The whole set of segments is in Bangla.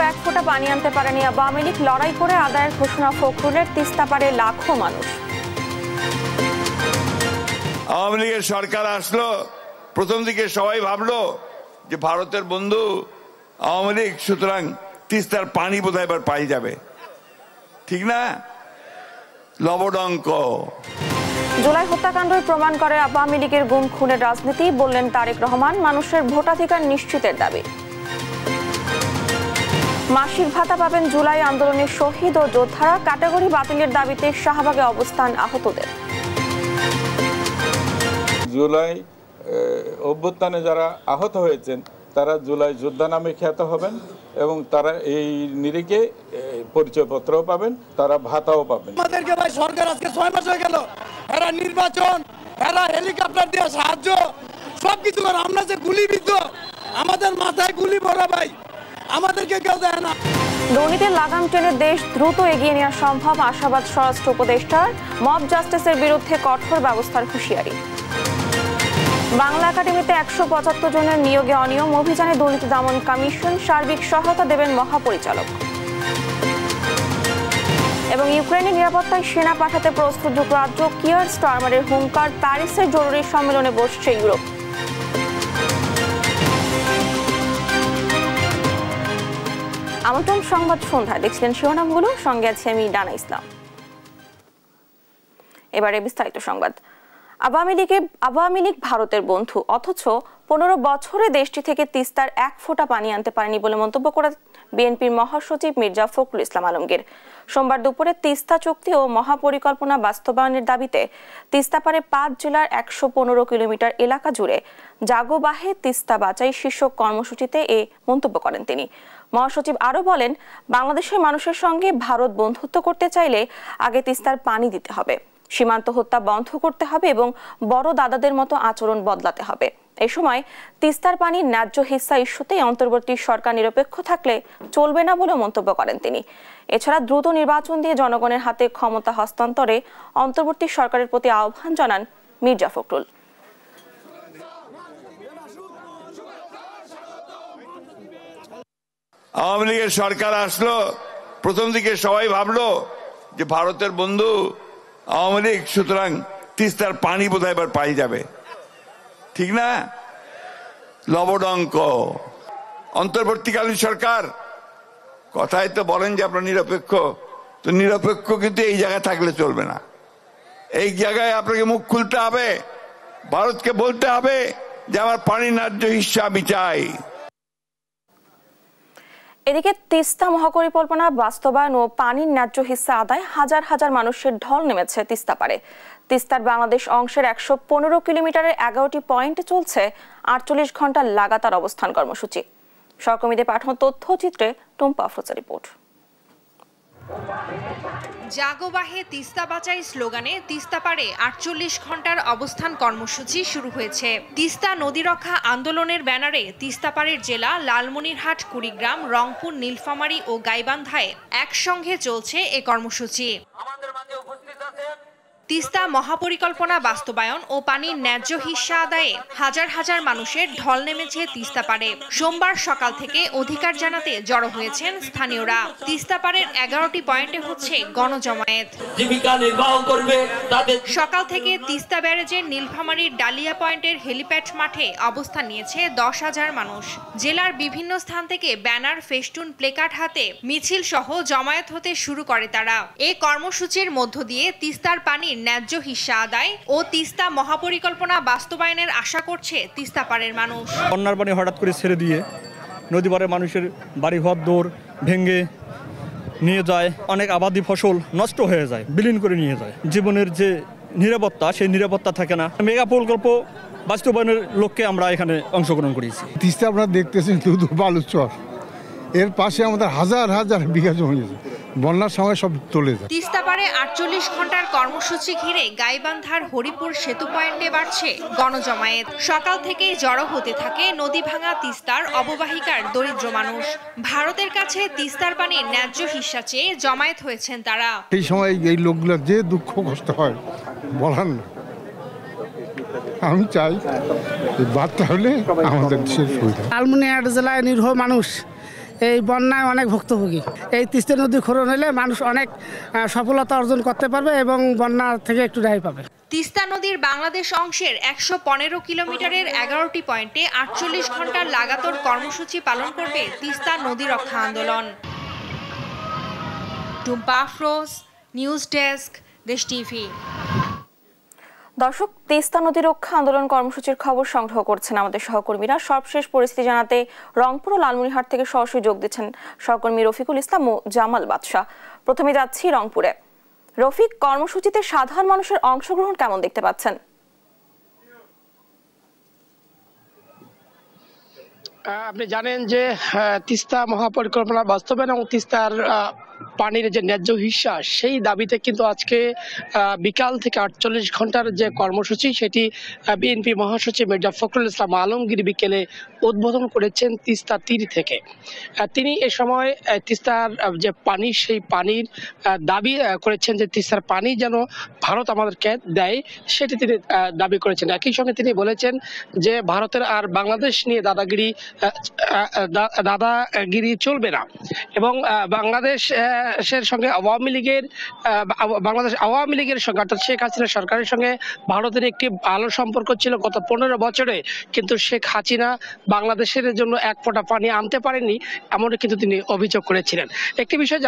এক ফোঁটা পানি আনতে পারেনি আওয়ামী লীগ, লড়াই করে আদায়ের ঘোষণা ফখরুলের। তিস্তা পারে লাখো মানুষ। আওয়ামী লীগের সরকার আসলো, প্রথম দিকে সবাই ভাবলো যে ভারতের বন্ধু আওয়ামী লীগ, সুতরাং তিস্তার পানি বোধহয় এবার পাই যাবে। ঠিক না? লবডঙ্ক। জুলাই হত্যাকাণ্ডই প্রমাণ করে আওয়ামী লীগের গুম খুনের রাজনীতি, বললেন তারেক রহমান। মানুষের ভোটাধিকার নিশ্চিতের দাবি। মাসিক ভাতা পাবেন জুলাই আন্দোলনের শহীদ ও যোদ্ধারা। ক্যাটাগরি বাতিলের দাবিতে শাহবাগে অবস্থান আহতদের। জুলাই অভ্যুত্থানে যারা আহত হয়েছেন তারা জুলাই যোদ্ধা নামে খ্যাত হবেন এবং তারা এই নিরিখে পরিচয়পত্রও পাবেন, তারা ভাতাও পাবেন। আমাদেরকে ভাই সরকার আজকে 6 মাস হয়ে গেল, এরা নির্বাচন, এরা হেলিকপ্টার দিয়ে সাহায্য সবকিছু করে। আমরা যে গুলিবিদ্ধ, আমাদের মাথায় গুলি ভরা ভাই, আমাদেরকে কেউ দেয় না। দুর্নীতির লাগাম টেনে দেশ দ্রুত এগিয়ে নেওয়া সম্ভব, আশাবাদ স্বরাষ্ট্র উপদেষ্টার। মব জাস্টিসের বিরুদ্ধে কঠোর ব্যবস্থার হুঁশিয়ারি। বাংলা একাডেমিতে 175 জনের নিয়োগে অনিয়ম, অভিযানে দুর্নীতি দমন কমিশন। সার্বিক সহায়তা দেবেন মহাপরিচালক। এবং ইউক্রেনের নিরাপত্তায় সেনা পাঠাতে প্রস্তুত যুক্তরাজ্য। কিয়ার স্টারমারের হুঙ্কার। প্যারিসের জরুরি সম্মেলনে বসছে ইউরোপ। আমন্ত্রণ সংবাদ সন্ধ্যায় দেখছিলেন শিরোনামগুলো, সঙ্গে আছে আমি ডানা ইসলাম। এবারে বিস্তারিত সংবাদ। আওয়ামী লীগ ভারতের বন্ধু, অথচ 15 বছরে দেশটি থেকে তিস্তার এক ফোঁটা পানি আনতে পারেনি বলে মন্তব্য করে বিএনপির মহাসচিব মির্জা ফখরুল ইসলাম আলমগীর। সোমবার দুপুরে তিস্তা চুক্তি ও মহাপরিকল্পনা বাস্তবায়নের দাবিতে তিস্তাপাড়ে 5 জেলার 115 কিলোমিটার এলাকা জুড়ে জাগো বাহে তিস্তা বাঁচাই শীর্ষক কর্মসূচিতে এ মন্তব্য করেন তিনি। মহাসচিব আরও বলেন, বাংলাদেশের মানুষের সঙ্গে ভারত বন্ধুত্ব করতে চাইলে আগে তিস্তার পানি দিতে হবে, সীমান্ত হত্যা বন্ধ করতে হবে এবং বড় দাদাদের মতো আচরণ বদলাতে হবে। এই সময় তিস্তার পানির ন্যায্য হিস্সা ইস্যুতে অন্তর্বর্তী সরকার নিরপেক্ষ থাকলে চলবে না বলে মন্তব্য করেন তিনি। এছাড়া দ্রুত নির্বাচন দিয়ে জনগণের হাতে ক্ষমতা হস্তান্তরে অন্তর্বর্তী সরকারের প্রতি আহ্বান জানান মির্জা ফখরুল। আওয়ামী লীগের সরকার আসলো, প্রথম দিকে সবাই ভাবলো যে ভারতের বন্ধু আওয়ামী লীগ, সুতরাং তিস্তার পানি বোধহয় এবার পাই যাবে। ঠিক না? লবডঙ্ক। অন্তর্বর্তীকালীন সরকার কথায় তো বলেন যে আপনার নিরপেক্ষ, তো নিরপেক্ষ কিন্তু এই জায়গায় থাকলে চলবে না। এই জায়গায় আপনাকে মুখ খুলতে হবে, ভারতকে বলতে হবে যে আমার পানির ন্যায্য হিস্সা আমি চাই। এদিকে তিস্তা মহাপরিকল্পনা বাস্তবায়ন ও পানির ন্যায্য হিস্সা আদায় হাজার হাজার মানুষের ঢল নেমেছে তিস্তা পারে। তিস্তার বাংলাদেশ অংশের 115 কিলোমিটারের 11টি পয়েন্টে চলছে 48 ঘন্টা লাগাতার অবস্থান কর্মসূচি। সহকর্মীদের পাঠানো তথ্যচিত্রে টুম্পা আফরোজা রিপোর্ট। জাগো বাহে তিস্তা বাঁচাই স্লোগানে তিস্তা পাড়ে 48 ঘন্টার অবস্থান কর্মসূচি শুরু হয়েছে। তিস্তা নদী রক্ষা আন্দোলনের ব্যানারে তিস্তা পাড়ের জেলা লালমনিরহাট, কুড়িগ্রাম, রংপুর, নীলফামারী ও গাইবান্ধায় একসঙ্গে চলছে এ কর্মসূচি। তিস্তা মহাপরিকল্পনা বাস্তবায়ন ও পানির ন্যায্য হিস্সা আদায়ে হাজার হাজার মানুষের ঢল নেমেছে তিস্তা পাড়ে। সোমবার সকাল থেকে অধিকার জানাতে জড়ো হয়েছেন স্থানীয়রা। তিস্তা পাড়ের 11টি পয়েন্টে হচ্ছে গণজমায়েত। সকাল থেকে তিস্তা ব্যারেজের নীলফামারীর ডালিয়া পয়েন্টের হেলিপ্যাড মাঠে অবস্থান নিয়েছে 10,000 মানুষ। জেলার বিভিন্ন স্থান থেকে ব্যানার, ফেস্টুন, প্লেকার্ড হাতে মিছিল সহ জমায়েত হতে শুরু করে তারা। এই কর্মসূচির মধ্য দিয়ে তিস্তার পানির ন্যায্য হিস্সা আদায় ও তিস্তা মহাপরিকল্পনা বাস্তবায়নের আশা করছে তিস্তা পাড়ের মানুষ। বন্যার পানি হঠাৎ করে ছেড়ে দিয়ে নদী পাড়ের মানুষের বাড়িঘর দৌড় ভেঙে নিয়ে যায়, অনেক আবাদি ফসল নষ্ট হয়ে যায়, বিলীন করে নিয়ে যায়। জীবনের যে নিরাপত্তা, সেই নিরাপত্তা থাকে না। মেগা প্রকল্প বাস্তবায়নের লক্ষ্যে আমরা এখানে অংশগ্রহণ করেছি। তিস্তা আপনারা দেখতেছেন শুধু বালুচর, এর পাশে আমাদের হাজার হাজার বিঘা জমি আছে, বন্যার সময় সব চলে যায়। তিস্তা পাড়ে 48 ঘন্টার কর্মসূচি ঘিরে গাইবান্ধার হরিপুর সেতু পয়েন্টে বাড়ছে গণজমায়েত। সকাল থেকেই জড়ো হতে থাকে নদী ভাঙা তিস্তার অববাহিকার দরিদ্র মানুষ। ভারতের কাছে তিস্তার পানির ন্যায্য হিস্সা চেয়ে জমায়েত হয়েছেন তারা। এই সময় এই লোকগুলোর যে দুঃখ কষ্ট হয় বলার না। আমি চাই বার্তা হলে আমাদের দেশের সুবিধা। লালমনিরহাট জেলায় নিরীহ মানুষ এই বন্যায় অনেক ভুক্তভোগী। এই তিস্তা নদী খনন হলে মানুষ অনেক সফলতা অর্জন করতে পারবে এবং বন্যা থেকে একটু রেহাই পাবে। তিস্তা নদীর বাংলাদেশ অংশের ১১৫ কিলোমিটারের ১১টি পয়েন্টে ৪৮ ঘন্টার লাগাতার কর্মসূচি পালন করবে তিস্তা নদী রক্ষা আন্দোলন। টুম্পা আফরোজ, নিউজ ডেস্ক, দেশ টিভি। দর্শক, তিস্তা নদী রক্ষা আন্দোলন কর্মসূচির খবর সংগ্রহ করছেন আমাদের সহকর্মীরা। সবশেষ পরিস্থিতি জানাতে রংপুর ও লালমনিরহাট থেকে সরাসরি যোগ দিচ্ছেন সহকর্মী রফিকুল ইসলাম ও জামাল বাদশা। প্রথমে যাচ্ছি রংপুরে। রফিক, কর্মসূচিতে সাধারণ মানুষের অংশগ্রহণ কেমন দেখতে পাচ্ছেন? আপনি জানেন যে তিস্তা মহাপরিকল্পনা বাস্তবায়ন এবং তিস্তার পানির যে ন্যায্য হিস্সা সেই দাবিতে কিন্তু আজকে বিকাল থেকে ৪৮ ঘন্টার যে কর্মসূচি সেটি বিএনপি মহাসচিব মির্জা ফখরুল ইসলাম আলমগীর বিকেলে উদ্বোধন করেছেন তিস্তা তীর থেকে। তিনি এ সময় তিস্তার যে পানি সেই পানির দাবি করেছেন যে তিস্তার পানি যেন ভারত আমাদেরকে দেয় সেটি তিনি দাবি করেছেন। একই সঙ্গে তিনি বলেছেন যে ভারতের আর বাংলাদেশ নিয়ে দাদাগিরি চলবে না এবং বাংলাদেশের সঙ্গে বাংলাদেশ আওয়ামী লীগের সঙ্গে অর্থাৎ শেখ হাসিনা সরকারের সঙ্গে ভারতের একটি ভালো সম্পর্ক ছিল গত ১৫ বছরে, কিন্তু শেখ হাসিনা বাংলাদেশের জন্য এক ফোঁটা পানি আনতে পারেনি এমন কিন্তু তিনি অভিযোগ করেছিলেন। একটি বিষয়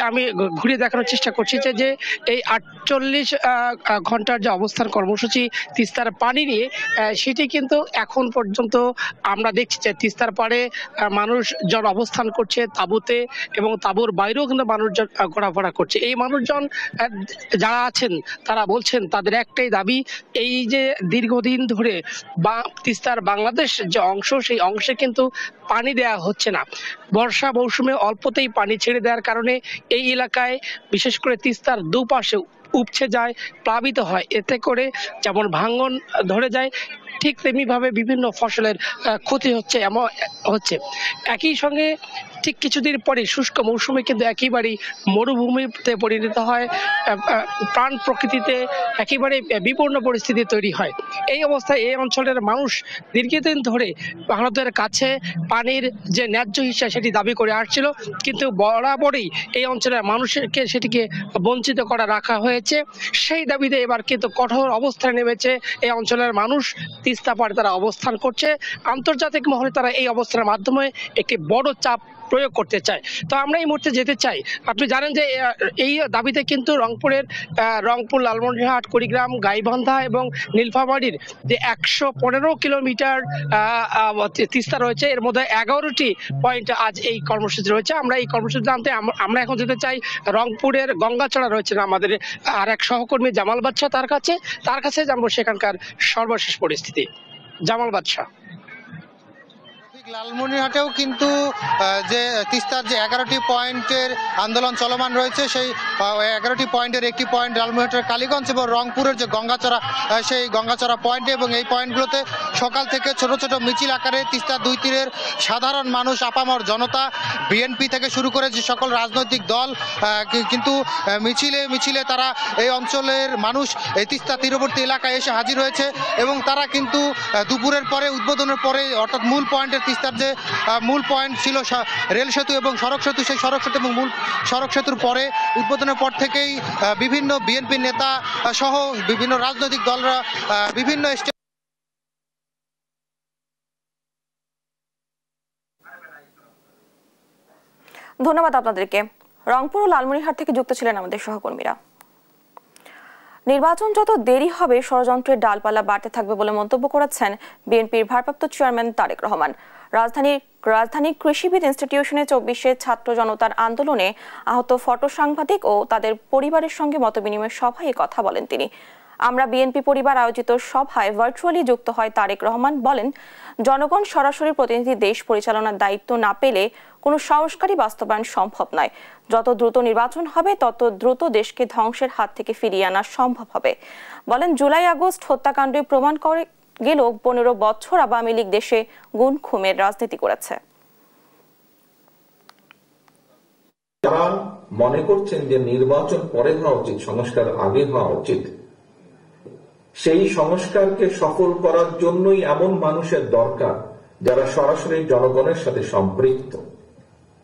আমি ঘুরিয়ে দেখানোর চেষ্টা করছি যে এই ৪৮ ঘন্টার যে অবস্থান কর্মসূচি তিস্তার পানি নিয়ে সেটি কিন্তু এখন পর্যন্ত আমরা দেখছি যে তিস্তার পাড়ে মানুষজন অবস্থান করছে তাঁবুতে এবং তাঁবুর বাইরেও কিন্তু মানুষজন ঘোরাফেরা করছে। এই মানুষজন যারা আছেন তারা বলছেন তাদের একটাই দাবি, এই যে দীর্ঘদিন ধরে তিস্তার বাংলাদেশ যে অংশ সেই অংশে কিন্তু পানি দেয়া হচ্ছে না। বর্ষা মৌসুমে অল্পতেই পানি ছেড়ে দেওয়ার কারণে এই এলাকায় বিশেষ করে তিস্তার দুপাশে উপচে যায়, প্লাবিত হয়, এতে করে যেমন ভাঙন ধরে যায় ঠিক তেমনিভাবে বিভিন্ন ফসলের ক্ষতি হচ্ছে একই সঙ্গে ঠিক কিছুদিন পরে শুষ্ক মৌসুমে কিন্তু একেবারেই মরুভূমিতে পরিণত হয়, প্রাণ প্রকৃতিতে একেবারে বিপন্ন পরিস্থিতি তৈরি হয়। এই অবস্থায় এই অঞ্চলের মানুষ দীর্ঘদিন ধরে ভারতের কাছে পানির যে ন্যায্য হিস্সা সেটি দাবি করে আসছিল, কিন্তু বরাবরই এই অঞ্চলের মানুষকে সেটিকে বঞ্চিত করা রাখা হয়েছে। সেই দাবিতে এবার কিন্তু কঠোর অবস্থানে নেমেছে এই অঞ্চলের মানুষ। তিস্তা পাড়ে তারা অবস্থান করছে, আন্তর্জাতিক মহলে তারা এই অবস্থানের মাধ্যমে একটি বড় চাপ প্রয়োগ করতে চায়। তো আমরা এই মুহূর্তে যেতে চাই, আপনি জানেন যে এই দাবিতে কিন্তু রংপুর, লালমনিরহাট, কুড়িগ্রাম, গাইবান্ধা এবং নীলফামারীর যে ১১৫ কিলোমিটার তিস্তা রয়েছে এর মধ্যে 11টি পয়েন্ট আজ এই কর্মসূচি রয়েছে। আমরা এই কর্মসূচি জানতে আমরা এখন যেতে চাই রংপুরের গঙ্গাচড়া রয়েছেন আমাদের আর এক সহকর্মী জামাল বাদশা, তার কাছে জানবো সেখানকার সর্বশেষ পরিস্থিতি। জামাল বাদশা। লালমনিরহাটেও কিন্তু যে তিস্তার যে 11টি পয়েন্টের আন্দোলন চলমান রয়েছে সেই 11টি পয়েন্টের একটি পয়েন্ট লালমনিরহাটের কালীগঞ্জ এবং রংপুরের যে গঙ্গাচড়া সেই গঙ্গাচড়া পয়েন্টে, এবং এই পয়েন্টগুলোতে সকাল থেকে ছোট ছোট মিছিল আকারে তিস্তার দুই তীরের সাধারণ মানুষ, আপামর জনতা, বিএনপি থেকে শুরু করে যে সকল রাজনৈতিক দল কিন্তু মিছিলে তারা এই অঞ্চলের মানুষ এই তিস্তা তীরবর্তী এলাকায় এসে হাজির হয়েছে এবং তারা কিন্তু দুপুরের পরে উদ্বোধনের পরে অর্থাৎ মূল পয়েন্টের তিস্তার যে মূল পয়েন্ট ছিল রেল সেতু এবং সড়ক সেতু, সেই সড়ক সেতু এবং মূল সড়ক সেতুর পরে উদ্বোধনের পর থেকেই বিভিন্ন বিএনপি নেতা সহ বিভিন্ন রাজনৈতিক দলরা বিভিন্ন ধন্যবাদ আপনাদেরকে। রংপুর ও লালমনিরহাট থেকে যুক্ত ছিলেন আমাদের সহকর্মীরা। নির্বাচন যত দেরি হবে ষড়যন্ত্রের ডালপালা বাড়তে থাকবে বলে মন্তব্য করেছেন বিএনপির ভারপ্রাপ্ত চেয়ারম্যান তারেক রহমান। রাজধানীর কৃষিবিদ ইনস্টিটিউশনে ২৪শে ছাত্র জনতার আন্দোলনে আহত ফটো সাংবাদিক ও তাদের পরিবারের সঙ্গে মতবিনিময় সভায় কথা বলেন তিনি। আমরা বিএনপি পরিবার আয়োজিত সভায় ভার্চুয়ালি যুক্ত হয় তারেক রহমান বলেন, জনগণ সরাসরি প্রতিনিধি দেশ পরিচালনার দায়িত্ব না পেলে কোনো সংস্কারই বাস্তবায়ন সম্ভব নয়। যত দ্রুত নির্বাচন হবে তত দ্রুত দেশকে ধ্বংসের হাত থেকে ফিরিয়ে আনা সম্ভব হবে। বলেন, জুলাই আগস্ট হত্যাকাণ্ডে প্রমাণ করে গেল ১৫ বছর আওয়ামী লীগ দেশে গুম খুনের রাজনীতি করেছে। যারা মনে করছেন যে নির্বাচন পরে হওয়া উচিত, সংস্কার আগে হওয়া উচিত, সেই সংস্কারকে সফল করার জন্যই এমন মানুষের দরকার যারা সরাসরি জনগণের সাথে সম্পৃক্ত।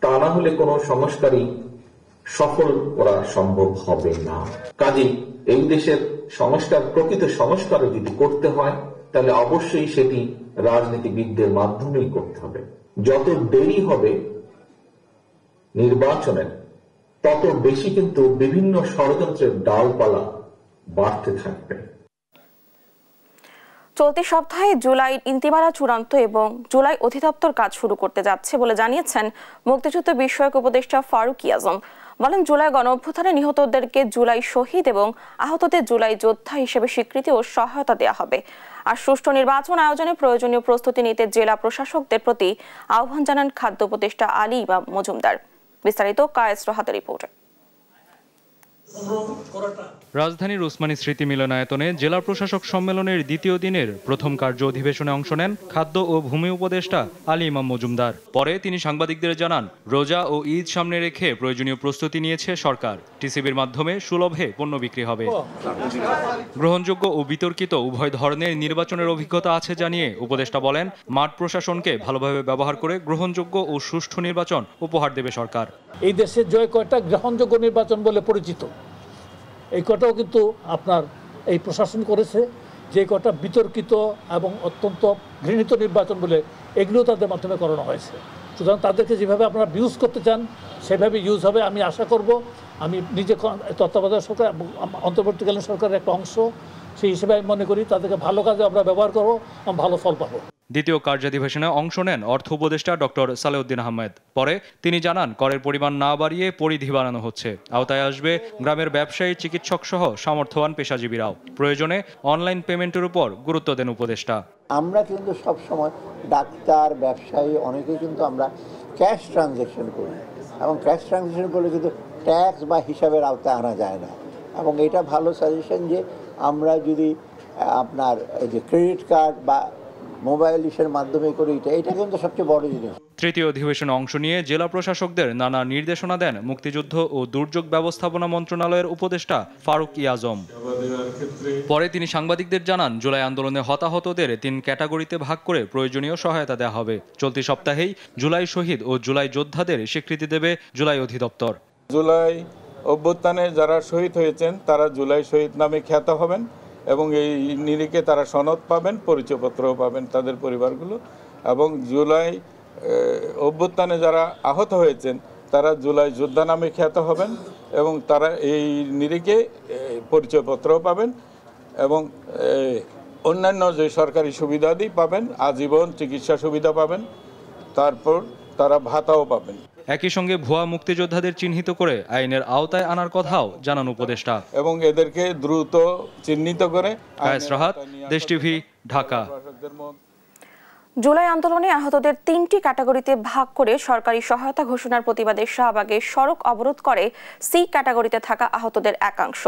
তা না হলে কোনো সংস্কারই সফল করা সম্ভব হবে না। কাজেই এই দেশের সংস্কার, প্রকৃত সংস্কারও যদি করতে হয় তাহলে অবশ্যই সেটি রাজনীতিবিদদের মাধ্যমেই করতে হবে। যত দেরি হবে নির্বাচনের, তত বেশি কিন্তু বিভিন্ন ষড়যন্ত্রের ডালপালা বাড়তে থাকবে। চলতি সপ্তাহে জুলাই ইন্তিমালা চূড়ান্ত এবং জুলাই অধিদপ্তর কাজ শুরু করতে যাচ্ছে বলে জানিয়েছেন মুক্তিযুদ্ধ বিষয়ক উপদেষ্টা ফারুক আজম। বলেন, জুলাই গণঅভ্যুত্থানে নিহতদেরকে জুলাই শহীদ এবং আহতদের জুলাই যোদ্ধা হিসেবে স্বীকৃতি ও সহায়তা দেওয়া হবে। আর সুষ্ঠু নির্বাচন আয়োজনে প্রয়োজনীয় প্রস্তুতি নিতে জেলা প্রশাসকদের প্রতি আহ্বান জানান খাদ্য উপদেষ্টা আলী ইমাম মজুমদার। বিস্তারিত কায়েস রাহাতের রিপোর্টে। রাজধানীর ওসমানী স্মৃতি মিলনায়তনে জেলা প্রশাসক সম্মেলনের দ্বিতীয় দিনের প্রথম কার্য অধিবেশনে অংশ নেন খাদ্য ও ভূমি উপদেষ্টা আলী ইমাম মজুমদার। পরে তিনি সাংবাদিকদের জানান, রোজা ও ঈদ সামনে রেখে প্রয়োজনীয় প্রস্তুতি নিয়েছে সরকার। টিসিবির মাধ্যমে সুলভে পণ্য বিক্রি হবে। গ্রহণযোগ্য ও বিতর্কিত উভয় ধরনের নির্বাচনের অভিজ্ঞতা আছে জানিয়ে উপদেষ্টা বলেন, মাঠ প্রশাসনকে ভালোভাবে ব্যবহার করে গ্রহণযোগ্য ও সুষ্ঠু নির্বাচন উপহার দেবে সরকার। এই দেশের জয় কয়টা গ্রহণযোগ্য নির্বাচন বলে পরিচিত, এই কটাও কিন্তু আপনার এই প্রশাসন করেছে। যে কটা বিতর্কিত এবং অত্যন্ত ঘৃণিত নির্বাচন বলে, এগুলো তাদের মাধ্যমে করানো হয়েছে। সুতরাং তাদেরকে যেভাবে আপনারা ইউজ করতে চান সেভাবে ইউজ হবে। আমি আশা করব, আমি নিজে তত্ত্বাবধায়ক সরকার, অন্তর্বর্তীকালীন সরকারের একটা অংশ, সেই হিসেবে আমি মনে করি তাদেরকে ভালো কাজে আমরা ব্যবহার করবো, ভালো ফল পাবো। দ্বিতীয় কার্যাধিবেশনে অংশ নেন অর্থ উপদেষ্টা ডক্টর সালেউদ্দিন আহমেদ। পরে তিনি জানান, করের পরিমাণ না বাড়িয়ে পরিধি বাড়ানো হচ্ছে। আওতায় আসবে গ্রামের ব্যবসায়ী, চিকিৎসক সহ সামর্থ্যবান পেশাজীবীরাও। প্রয়োজনে অনলাইন পেমেন্টের উপর গুরুত্ব দেন উপদেষ্টা। আমরা কিন্তু সবসময় ডাক্তার, ব্যবসায়ী অনেকেই কিন্তু আমরা ক্যাশ ট্রানজ্যাকশন করি, এবং ক্যাশ ট্রানজ্যাকশন করলে কিন্তু ট্যাক্স বা হিসাবের আওতায় আনা যায় না। এবং এটা ভালো সাজেশন যে আমরা যদি আপনার এই যে ক্রেডিট কার্ড বা মোবাইল ইসের মাধ্যমে করি, এটা কিন্তু সবচেয়ে বড় জিনিস। তৃতীয় অধিবেশনে অংশ নিয়ে জেলা প্রশাসকদের নানা নির্দেশনা দেন মুক্তিযুদ্ধ ও দুর্যোগ ব্যবস্থাপনা মন্ত্রণালয়ের উপদেষ্টা ফারুক আজম। পরে তিনি সাংবাদিকদের জানান, জুলাই আন্দোলনে হতাহতদের 3 ক্যাটাগরিতে ভাগ করে প্রয়োজনীয় সহায়তা দেওয়া হবে। চলতি সপ্তাহেই জুলাই শহীদ ও জুলাই যোদ্ধাদের স্বীকৃতি দেবে জুলাই অধিদপ্তর। জুলাই অভ্যুত্থানে যারা শহীদ হয়েছেন তারা জুলাই শহীদ নামে খ্যাত হবেন এবং এই নিরিখে তারা সনদ পাবেন, পরিচয়পত্রও পাবেন তাদের পরিবারগুলো। এবং জুলাই অভ্যুত্থানে যারা আহত হয়েছেন তারা জুলাই যোদ্ধা নামে খ্যাত হবেন এবং তারা এই নিরিখে পরিচয়পত্রও পাবেন এবং অন্যান্য যে সরকারি সুবিধাদি পাবেন, আজীবন চিকিৎসা সুবিধা পাবেন, তারপর তারা ভাতাও পাবেন। একই সঙ্গে ভুয়া মুক্তিযোদ্ধাদের চিহ্নিত করে আইনের আওতায় আনার কথাও জানান উপদেষ্টা। এবং এদেরকে দ্রুত চিহ্নিত করে। কায়েস রাহাত, দেশ টিভি, ঢাকা। জুলাই আন্দোলনে আহতদের 3টি ক্যাটাগরিতে ভাগ করে সরকারি সহায়তা ঘোষণার প্রতিবাদে শাহবাগে সড়ক অবরোধ করে সি ক্যাটাগরিতে থাকা আহতদের একাংশ।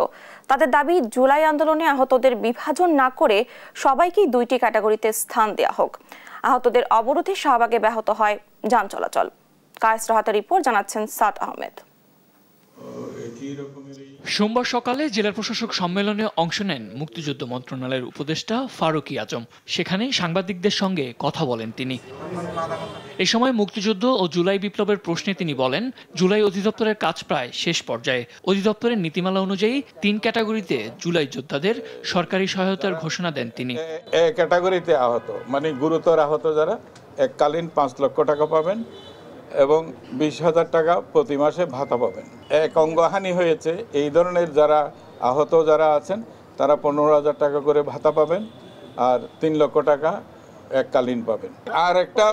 তাদের দাবি, জুলাই আন্দোলনে আহতদের বিভাজন না করে সবাইকেই 2টি ক্যাটাগরিতে স্থান দেওয়া হোক। আহতদের অবরোধে শাহবাগে ব্যাহত হয় যান চলাচল। কায়েস রাহাতের রিপোর্ট, জানাচ্ছেন সাদ আহমেদ। সোমবার সকালে জেলা প্রশাসক সম্মেলনে অংশ নেন মুক্তিযুদ্ধ মন্ত্রণালয়ের উপদেষ্টা ফারুক আজম। সেখানে সাংবাদিকদের সঙ্গে কথা বলেন তিনি। এ সময় মুক্তিযুদ্ধ ও জুলাই বিপ্লবের প্রশ্নে তিনি বলেন, জুলাই অধিদপ্তরের কাজ প্রায় শেষ পর্যায়ে। অধিদপ্তরের নীতিমালা অনুযায়ী 3 ক্যাটাগরিতে জুলাই যোদ্ধাদের সরকারি সহায়তার ঘোষণা দেন তিনি। ক্যাটাগরিতে আহত মানে গুরুতর আহত যারা এককালীন 5 লক্ষ টাকা পাবেন এবং 20,000 টাকা প্রতি মাসে ভাতা পাবেন। এক অঙ্গহানি হয়েছে এই ধরনের যারা আহত যারা আছেন তারা 15,000 টাকা করে ভাতা পাবেন আর 3 লক্ষ টাকা এককালীন পাবেন। আর একটা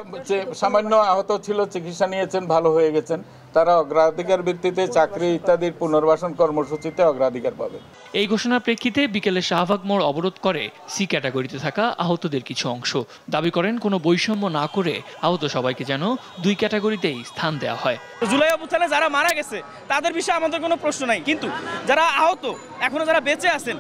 সামান্য আহত ছিল, চিকিৎসা নিয়েছেন, ভালো হয়ে গেছেন, তারা অগ্রাধিকার ভিত্তিতে চাকরি ইত্যাদির পুনর্বাসন কর্মসূচিতে অগ্রাধিকার পাবেন। এই ঘোষণার প্রেক্ষিতে বিকেলে শাহবাগ মোড় অবরোধ করে সি ক্যাটাগরিতে থাকা আহতদের কিছু অংশ। দাবি করেন, কোনো বৈষম্য না করে আহত সবাইকে যেন 2 ক্যাটাগরিতেই স্থান দেওয়া হয়। জুলাই অভ্যুত্থানে যারা মারা গেছে তাদের বিষয়ে আমাদের কোনো প্রশ্ন নাই, কিন্তু যারা আহত এখনো যারা বেঁচে আছেন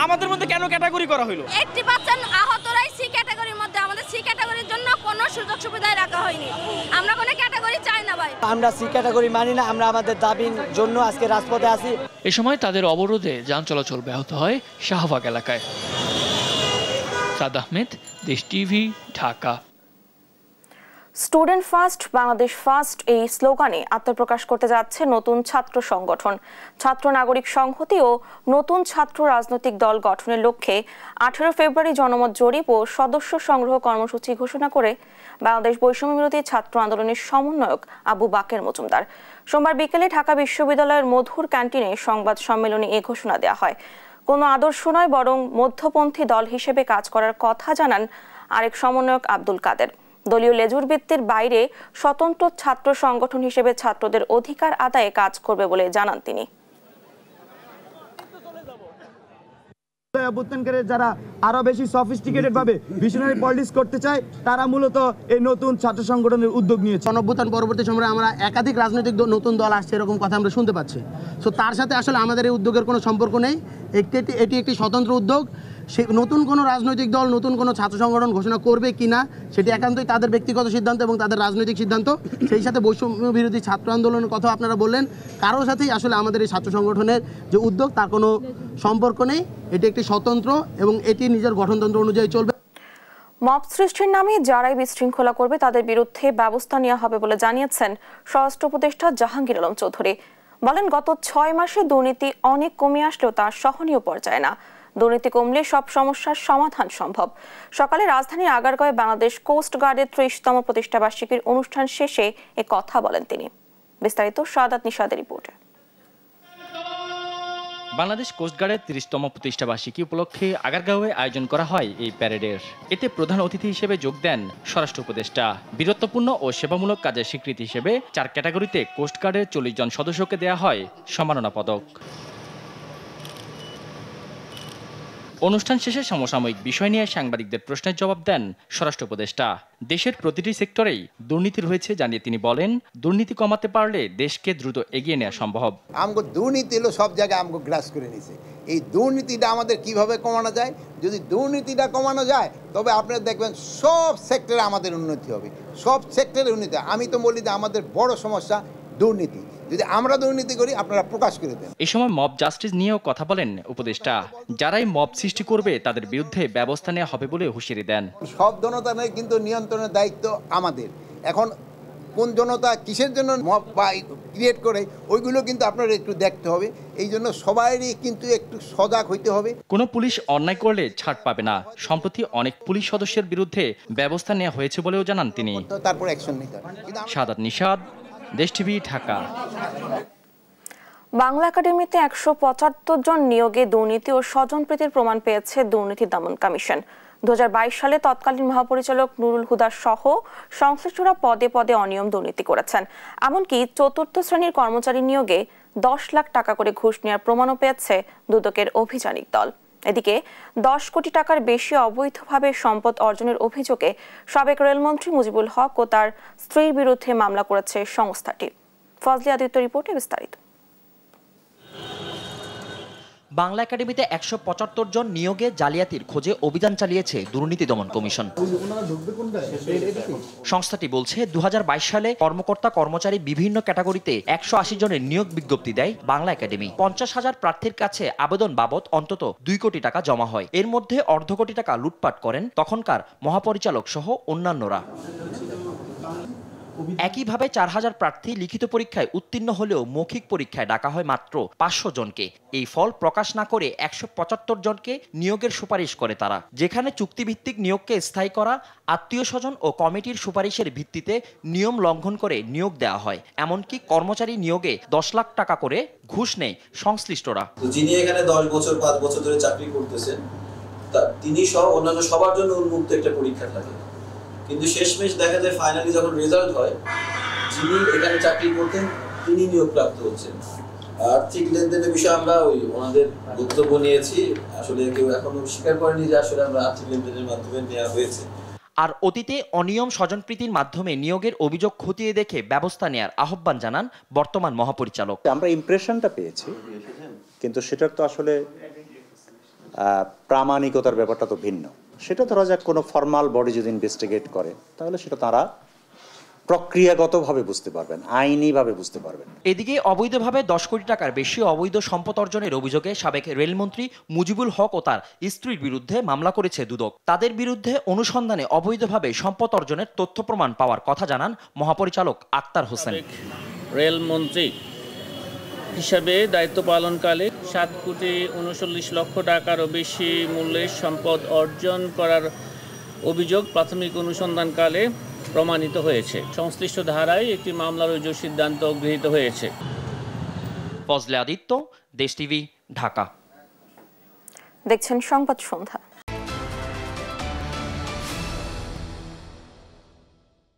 আমাদের মধ্যে কেন ক্যাটাগরি করা হলো? 80% আহতরাই সি ক্যাটাগরির মধ্যে, আমাদের সি ক্যাটাগরির জন্য কোনো সুযোগ সুবিধা রাখা হয়নি। আমরা কোনো ক্যাটাগরি চাই না ভাই, আমরা সি ক্যাটাগরি মানি না, আমরা আমাদের দাবির জন্য আজকে রাজপথে আছি। এ সময় তাদের অবরোধে যান চলাচল ব্যাহত হয় শাহবাগ এলাকায়। সাদ আহমেদ, দেশ TV, Dhaka. Student first Bangladesh first এই স্লোগানে আত্মপ্রকাশ করতে যাচ্ছে নতুন ছাত্র সংগঠন। ছাত্র নাগরিক সংহতি ও নতুন ছাত্র রাজনৈতিক দল গঠনের লক্ষ্যে 18 ফেব্রুয়ারি জনমত জরিপ ও সদস্য সংগ্রহ কর্মসূচি ঘোষণা করে বাংলাদেশ বৈষম্য বিরোধী ছাত্র আন্দোলনের সমন্বয়ক আবু বাকের মজুমদার সোমবার বিকেলে ঢাকা বিশ্ববিদ্যালয়ের মধুর ক্যান্টিনে সংবাদ সম্মেলনে এ ঘোষণা দেওয়া হয়। কোনো আদর্শ নয়, বরং মধ্যপন্থী দল হিসেবে কাজ করার কথা জানান আরেক সমন্বয়ক আব্দুল কাদের। দলীয় লেজুর ভিত্তির বাইরে স্বতন্ত্র ছাত্র সংগঠন হিসেবে ছাত্রদের অধিকার আদায়ে কাজ করবে বলে জানান তিনি। যারা আরো বেশি সফিস্টিকেটেড ভাবে ভিশনারি পলিটিক্স করতে চায় তারা মূলত এই নতুন ছাত্র সংগঠনের উদ্যোগ নিয়েছে। গণঅভ্যুত্থান পরবর্তী সময়ে আমরা একাধিক রাজনৈতিক নতুন দল আসছে এরকম কথা আমরা শুনতে পাচ্ছি। সো তার সাথে আসলে আমাদের এই উদ্যোগের কোনো সম্পর্ক নেই। এটি একটি স্বতন্ত্র উদ্যোগ। সে নতুন কোনো রাজনৈতিক দল নতুন কোনো ছাত্র সংগঠন ঘোষণা করবে কিনা সেটি একান্তই তাদের ব্যক্তিগত সিদ্ধান্ত এবং তাদের রাজনৈতিক সিদ্ধান্ত। সেই সাথে বৈষম্য বিরোধী ছাত্র আন্দোলনের কথা আপনারা বললেন, কারোর সাথেই আসলে আমাদের এই ছাত্র সংগঠনের যে উদ্যোগ তার কোনো সম্পর্ক নেই। এটি একটি স্বতন্ত্র এবং এটি নিজের গঠনতন্ত্র অনুযায়ী চলবে। মব সৃষ্টির নামে যারাই বিশৃঙ্খলা করবে তাদের বিরুদ্ধে ব্যবস্থা নেওয়া হবে বলে জানিয়েছেন স্বরাষ্ট্র উপদেষ্টা জাহাঙ্গীর আলম চৌধুরী। বলেন, গত 6 মাসে দুর্নীতি অনেক কমে আসলেও তা সহনীয় পর্যায়ে না। দুর্নীতি কমলে সব সমস্যার সমাধান সম্ভব। সকালে রাজধানীর আগারগাঁওয়ে বাংলাদেশ কোস্ট গার্ডের 30তম প্রতিষ্ঠাবার্ষিকীর অনুষ্ঠান শেষে এ কথা বলেন তিনি। বিস্তারিত সাদাত নিশাদের রিপোর্টে। বাংলাদেশ কোস্টগার্ডের 30তম প্রতিষ্ঠাবার্ষিকী উপলক্ষে আগারগাঁওয়ে আয়োজন করা হয় এই প্যারেডের। এতে প্রধান অতিথি হিসেবে যোগ দেন স্বরাষ্ট্র উপদেষ্টা। বীরত্বপূর্ণ ও সেবামূলক কাজের স্বীকৃতি হিসেবে 4 ক্যাটাগরিতে কোস্টগার্ডের 40 জন সদস্যকে দেয়া হয় সম্মাননা পদক। অনুষ্ঠান শেষে সমসাময়িক বিষয় নিয়ে সাংবাদিকদের প্রশ্নের জবাব দেন স্বরাষ্ট্র উপদেষ্টা। দেশের প্রতিটি সেক্টরেই দুর্নীতি রয়েছে জানিয়ে তিনি বলেন, দুর্নীতি কমাতে পারলে দেশকে দ্রুত এগিয়ে নেওয়া সম্ভব। আমগো দুর্নীতি হলো সব জায়গায় আমগো গ্রাস করে নিছে। এই দুর্নীতিটা আমাদের কিভাবে কমানো যায়? যদি দুর্নীতিটা কমানো যায় তবে আপনারা দেখবেন সব সেক্টরে আমাদের উন্নতি হবে, সব সেক্টরে উন্নতি। আমি তো বলি যে আমাদের বড় সমস্যা দুর্নীতি। যদি আমরা দুর্নীতি করি আপনারা প্রকাশ করে দেন। এই সময় মব জাস্টিস নিয়েও কথা বলেন উপদেষ্টা। যারাই মব সৃষ্টি করবে তাদের বিরুদ্ধে ব্যবস্থা নেওয়া হবে বলে হুঁশিয়ারি দেন। সব জনতা নেই, কিন্তু নিয়ন্ত্রণের দায়িত্ব আমাদের। এখন কোন জনতা কিসের জন্য মব ক্রিয়েট করে ওইগুলো কিন্তু আপনারা একটু দেখতে হবে। এই জন্য সবাইরই কিন্তু একটু সজাগ হইতে হবে। কোনো পুলিশ অন্যায় করলে ছাড় পাবে না। সম্প্রতি অনেক পুলিশ সদস্যের বিরুদ্ধে ব্যবস্থা নেওয়া হয়েছে বলেও জানান তিনি। তারপর অ্যাকশন নিতে হবে। সাদাত নিশাদ, দেশ টিভি, ঢাকা। বাংলা একাডেমিতে 175 জন নিয়োগে দুর্নীতি ও স্বজনপ্রীতির প্রমাণ পেয়েছে দুর্নীতি দমন কমিশন। 2022 সালে তৎকালীন মহাপরিচালক নুরুল হুদা সহ সংশ্লিষ্টরা পদে পদে অনিয়ম দুর্নীতি করেছেন। এমনকি 4র্থ শ্রেণীর কর্মচারী নিয়োগে 10 লাখ টাকা করে ঘুষ নেওয়ার প্রমাণও পেয়েছে দুদকের অভিযানিক দল। এদিকে 10 কোটি টাকার বেশি অবৈধভাবে সম্পদ অর্জনের অভিযোগে সাবেক রেলমন্ত্রী মুজিবুল হক ও তার স্ত্রীর বিরুদ্ধে মামলা করেছে সংস্থাটি। ফজলি আদিত্য রিপোর্টে বিস্তারিত। বাংলা একাডেমিতে 175 জন নিয়োগে জালিয়াতির খোঁজে অভিযান চালিয়েছে দুর্নীতি দমন কমিশন। সংস্থাটি বলছে 2022 সালে কর্মকর্তা কর্মচারী বিভিন্ন ক্যাটাগরিতে 180 জনের নিয়োগ বিজ্ঞপ্তি দেয় বাংলা একাডেমি। 50,000 প্রার্থীর কাছে আবেদন বাবদ অন্তত 2 কোটি টাকা জমা হয়। এর মধ্যে 1.5 কোটি টাকা লুটপাট করেন তখনকার মহাপরিচালক সহ অন্যান্যরা। একইভাবে 4000 প্রার্থী লিখিত পরীক্ষায় উত্তীর্ণ হলেও মৌখিক পরীক্ষায় ডাকা হয় মাত্র 500 জনকে। এই ফল প্রকাশ না করে 175 জনকে নিয়োগের সুপারিশ করে তারা। যেখানে চুক্তিভিত্তিক নিয়োগকে স্থায়ী করা, আত্মীয় স্বজন ও কমিটির সুপারিশের ভিত্তিতে নিয়ম লঙ্ঘন করে নিয়োগ দেওয়া হয়। এমনকি কর্মচারী নিয়োগে 10 লাখ টাকা করে ঘুষ নেয় সংশ্লিষ্টরা। যিনি এখানে 10 বছর 5 বছর ধরে চাকরি করতেছেন তিনি সহ অন্যান্য সবার জন্য উন্মুক্ত একটা পরীক্ষা থাকে, কিন্তু শেষমেশ দেখা যায় ফাইনালি যখন রেজাল্ট হয় যিনি এখানে চাকরি করতেন তিনি নিয়োগপ্রাপ্ত হচ্ছেন। আর্থিক লেনদেনের বিষয়ে আমরা ওনাদের বক্তব্য নিয়েছি, আসলে কেউ এখনো স্বীকার করেনি যে আসলে আমরা আর্থিক লেনদেনের মাধ্যমে নেওয়া হয়েছে। আর অতীতে অনিয়ম স্বজনপ্রীতির মাধ্যমে নিয়োগের অভিযোগ খতিয়ে দেখে ব্যবস্থা নেওয়ার আহ্বান জানান বর্তমান মহাপরিচালক। আমরা ইমপ্রেশনটা পেয়েছি, কিন্তু সেটার তো আসলে প্রামাণিকতার ব্যাপারটা তো ভিন্ন। সেটা ধরা যাক কোনো ফর্মাল বডি যদি ইনভেস্টিগেট করে তাহলে সেটা তারা প্রক্রিয়াগতভাবে বুঝতে পারবেন, আইনিভাবে বুঝতে পারবেন। এদিকে অবৈধভাবে 10 কোটি টাকার বেশি অবৈধ সম্পদ অর্জনের অভিযোগে সাবেক রেলমন্ত্রী মুজিবুল হক ও তার স্ত্রীর বিরুদ্ধে মামলা করেছে দুদক। তাদের বিরুদ্ধে অনুসন্ধানে অবৈধভাবে সম্পদ অর্জনের তথ্য প্রমাণ পাওয়ার কথা জানান মহাপরিচালক আক্তার হোসেন। রেলমন্ত্রী হিসাবে দায়িত্ব পালনকালে 7,39,00,000 টাকারও বেশি মূল্যের সম্পদ অর্জন করার অভিযোগ প্রাথমিক অনুসন্ধানকালে প্রমাণিত হয়েছে। সংশ্লিষ্ট ধারায় একটি মামলা রুজুর সিদ্ধান্ত গৃহীত হয়েছে। ফজলে আদিত্য, দেশ টিভি, ঢাকা। দেখছেন সংবাদ সন্ধ্যা।